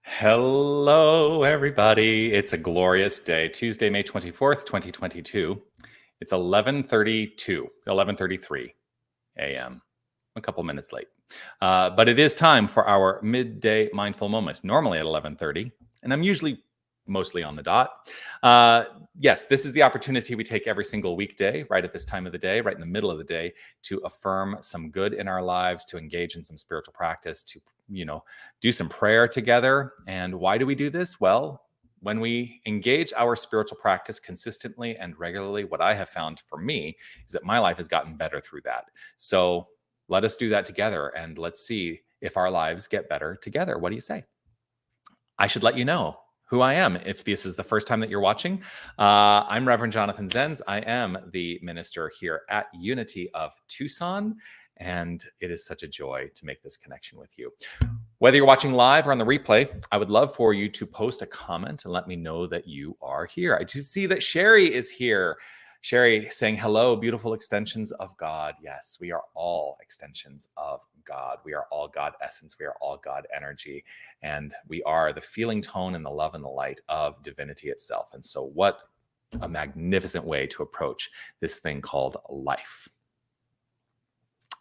Hello, everybody. It's a glorious day, Tuesday, May 24th, 2022. It's 11:33 a.m., a couple minutes late. But it is time for our midday mindful moment, normally at 11:30, and I'm usually mostly on the dot. Yes, this is the opportunity we take every single weekday, right at this time of the day, right in the middle of the day, to affirm some good in our lives, to engage in some spiritual practice, to do some prayer together. And why do we do this? Well, when we engage our spiritual practice consistently and regularly, what I have found for me is that my life has gotten better through that. So let us do that together and let's see if our lives get better together. What do you say? I should let you know who I am if this is the first time that you're watching. I'm Reverend Jonathan Zenz. I am the minister here at Unity of Tucson, and it is such a joy to make this connection with you. Whether you're watching live or on the replay, I would love for you to post a comment and let me know that you are here. I do see that Sherry is here. Sherry saying, hello, beautiful extensions of God. Yes, we are all extensions of God. We are all God essence. We are all God energy. And we are the feeling tone and the love and the light of divinity itself. And so what a magnificent way to approach this thing called life.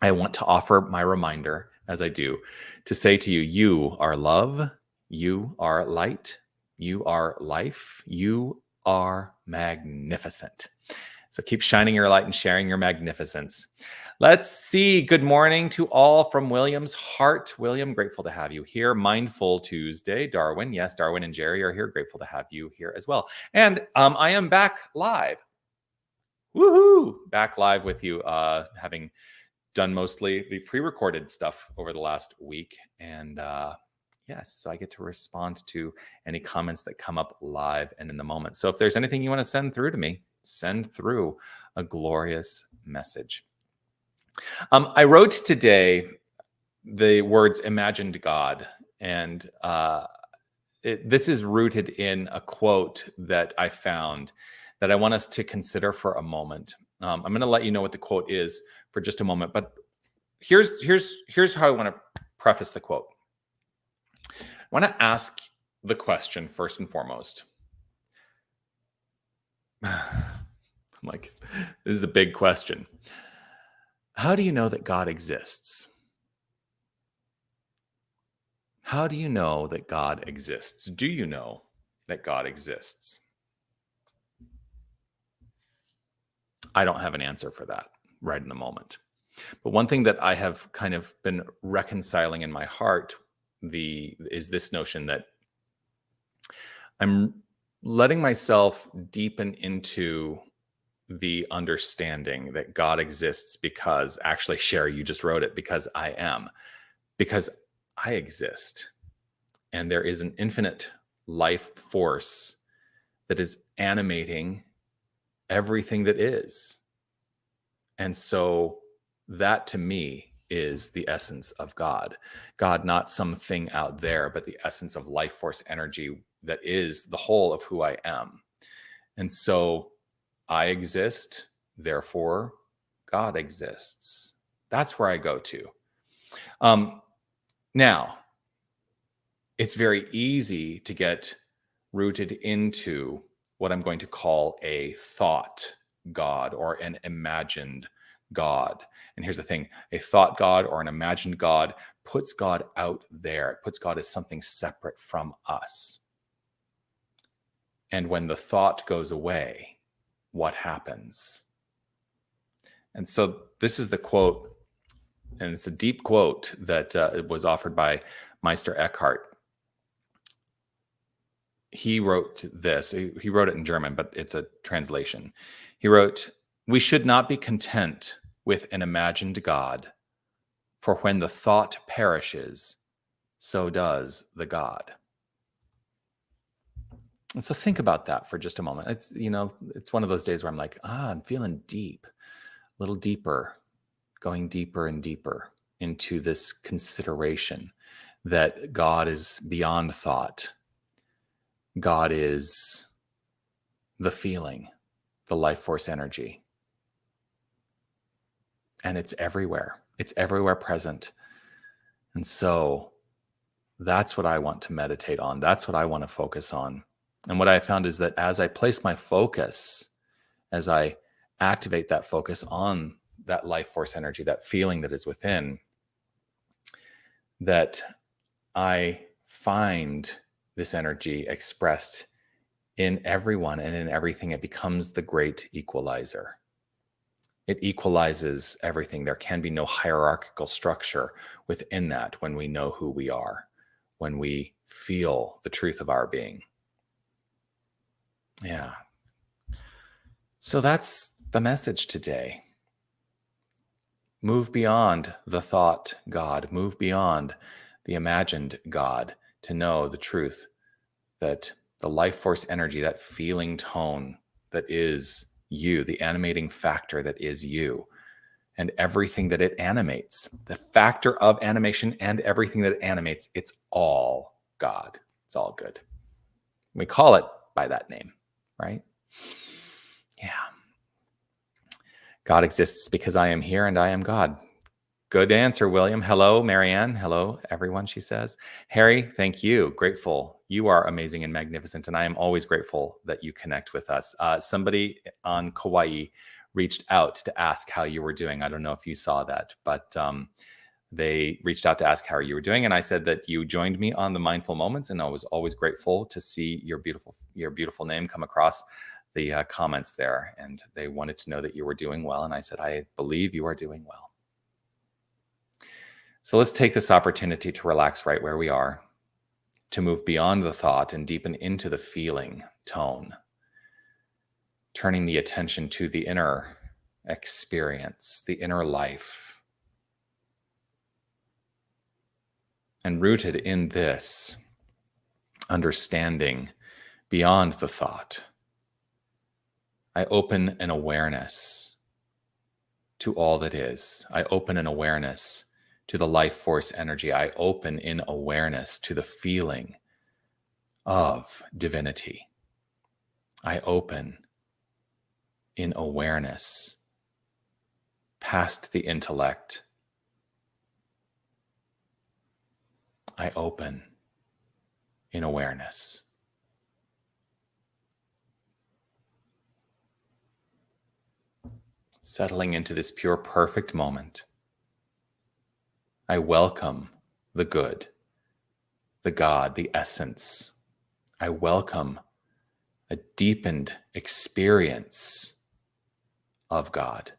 I want to offer my reminder, as I do, to say to you, you are love, you are light, you are life, you are magnificent. So keep shining your light and sharing your magnificence. Let's see. Good morning to all from William's heart. William, grateful to have you here. Mindful Tuesday. Darwin, yes, Darwin and Jerry are here. Grateful to have you here as well. And I am back live. Woohoo! Back live with you, having done mostly the pre-recorded stuff over the last week. And yes, so I get to respond to any comments that come up live and in the moment. So if there's anything you want to send through to me, send through a glorious message. I wrote today the words imagined God, and this is rooted in a quote that I found that I want us to consider for a moment. I'm going to let you know what the quote is for just a moment, but here's how I want to preface the quote. I want to ask the question first and foremost. I'm like, this is a big question. How do you know that God exists? How do you know that God exists? Do you know that God exists? I don't have an answer for that right in the moment. But one thing that I have kind of been reconciling in my heart is this notion that I'm letting myself deepen into the understanding that God exists because, actually, Sherry, you just wrote it, because I exist. And there is an infinite life force that is animating everything that is. And so that to me is the essence of God. God, not something out there, but the essence of life force energy that is the whole of who I am. And so I exist, therefore God exists. That's where I go to. Now, it's very easy to get rooted into what I'm going to call a thought God or an imagined God. And here's the thing, a thought God or an imagined God puts God out there. It puts God as something separate from us. And when the thought goes away, what happens? And so this is the quote, and it's a deep quote that was offered by Meister Eckhart. He wrote this. He wrote it in German, but it's a translation. He wrote, "We should not be content with an imagined God, for when the thought perishes, so does the God." And so think about that for just a moment. It's one of those days where I'm like, I'm feeling deep, a little deeper, going deeper and deeper into this consideration that God is beyond thought. God is the feeling, the life force energy. And it's everywhere. It's everywhere present. And so That's what I want to meditate on. That's what I want to focus on. And what I found is that as I place my focus, as I activate that focus on that life force energy, that feeling that is within, that I find this energy expressed in everyone and in everything. It becomes the great equalizer. It equalizes everything. There can be no hierarchical structure within that when we know who we are, when we feel the truth of our being. Yeah. So that's the message today. Move beyond the thought God, move beyond the imagined God to know the truth that the life force energy, that feeling tone that is you, the animating factor that is you, and everything that it animates, the factor of animation and everything that it animates, it's all God. It's all good. We call it by that name, right? Yeah. God exists because I am here and I am God. Good answer, William. Hello, Marianne. Hello, everyone, she says. Harry, thank you. Grateful. You are amazing and magnificent, and I am always grateful that you connect with us. Somebody on Kauai reached out to ask how you were doing. I don't know if you saw that, but they reached out to ask how you were doing, and I said that you joined me on the Mindful Moments, and I was always grateful to see your beautiful name come across the comments there, and they wanted to know that you were doing well, and I said, I believe you are doing well. So let's take this opportunity to relax right where we are, to move beyond the thought and deepen into the feeling tone, turning the attention to the inner experience, the inner life. And rooted in this understanding beyond the thought, I open an awareness to all that is. I open an awareness to the life force energy. I open in awareness to the feeling of divinity. I open in awareness past the intellect. I open in awareness. Settling into this pure, perfect moment, I welcome the good, the God, the essence. I welcome a deepened experience of God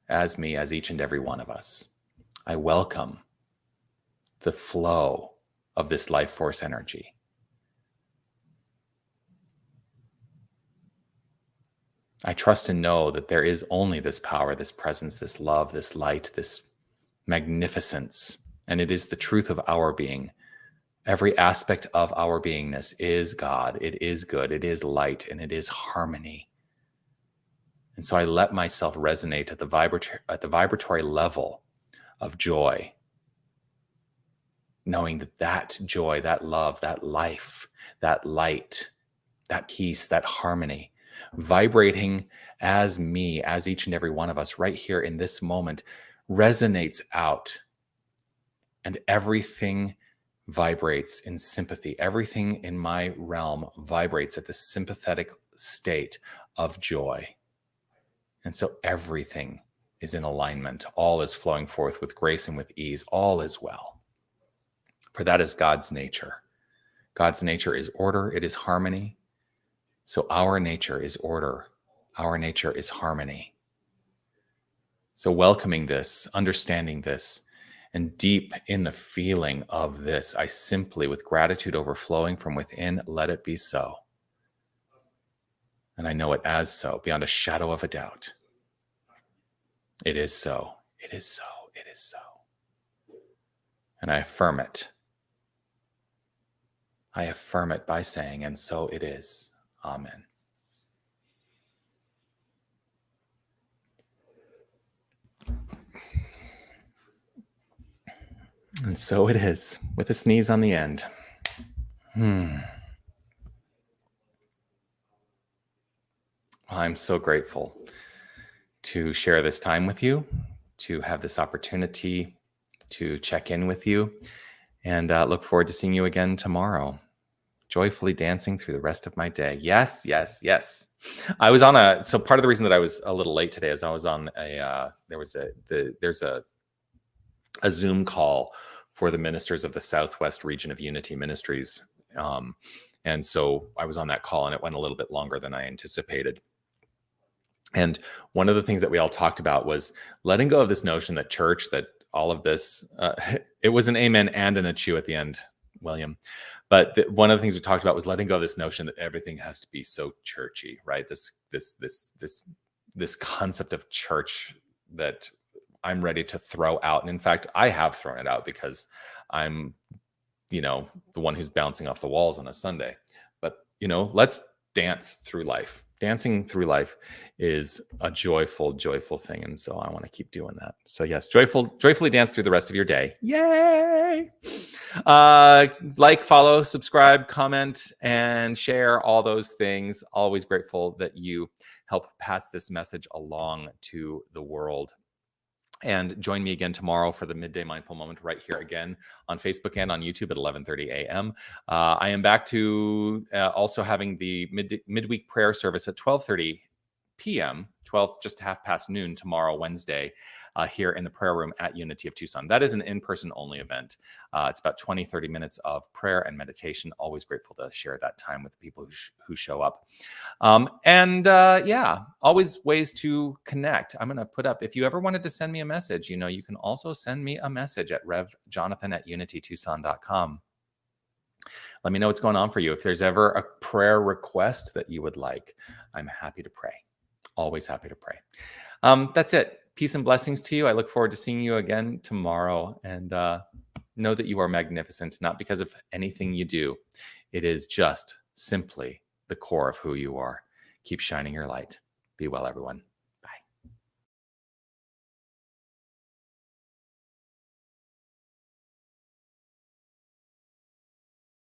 as me, as each and every one of us. I welcome the flow of this life force energy. I trust and know that there is only this power, this presence, this love, this light, this magnificence, and it is the truth of our being. Every aspect of our beingness is God. It is good. It is light, and it is harmony. And so I let myself resonate at the vibratory level of joy, knowing that joy, that love, that life, that light, that peace, that harmony, vibrating as me, as each and every one of us right here in this moment, resonates out, and everything vibrates in sympathy. Everything in my realm vibrates at the sympathetic state of joy. And so everything is in alignment. All is flowing forth with grace and with ease. All is well. For that is God's nature. God's nature is order. It is harmony. So our nature is order. Our nature is harmony. So welcoming this, understanding this, and deep in the feeling of this, I simply, with gratitude overflowing from within, let it be so. And I know it as so, beyond a shadow of a doubt. It is so. It is so. It is so. And I affirm it. I affirm it by saying, and so it is. Amen. And so it is, with a sneeze on the end. I'm so grateful to share this time with you, to have this opportunity to check in with you. and look forward to seeing you again tomorrow. Joyfully dancing through the rest of my day. Yes, yes, yes. I was on so part of the reason that I was a little late today is I was on there's a Zoom call for the ministers of the Southwest Region of Unity Ministries. And so I was on that call and it went a little bit longer than I anticipated. And one of the things that we all talked about was letting go of this notion that church, that all of this, it was an amen and an achoo at the end, William. But one of the things we talked about was letting go of this notion that everything has to be so churchy, right? This concept of church that I'm ready to throw out. And in fact, I have thrown it out because I'm, the one who's bouncing off the walls on a Sunday. But, let's dance through life. Dancing through life is a joyful, joyful thing. And so I want to keep doing that. So yes, joyfully dance through the rest of your day. Yay! Like, follow, subscribe, comment, and share all those things. Always grateful that you help pass this message along to the world. And join me again tomorrow for the Midday Mindful Moment right here again on Facebook and on YouTube at 11:30 a.m. I am back to also having the midweek prayer service at 12:30 p.m., 12, just half past noon tomorrow, Wednesday, here in the prayer room at Unity of Tucson. That is an in-person only event. It's about 20, 30 minutes of prayer and meditation. Always grateful to share that time with people who show up. Always ways to connect. I'm going to put up, if you ever wanted to send me a message, you can also send me a message at revjonathan@unitytucson.com. Let me know what's going on for you. If there's ever a prayer request that you would like, I'm happy to pray. Always happy to pray. That's it. Peace and blessings to you. I look forward to seeing you again tomorrow. And know that you are magnificent, not because of anything you do. It is just simply the core of who you are. Keep shining your light. Be well, everyone.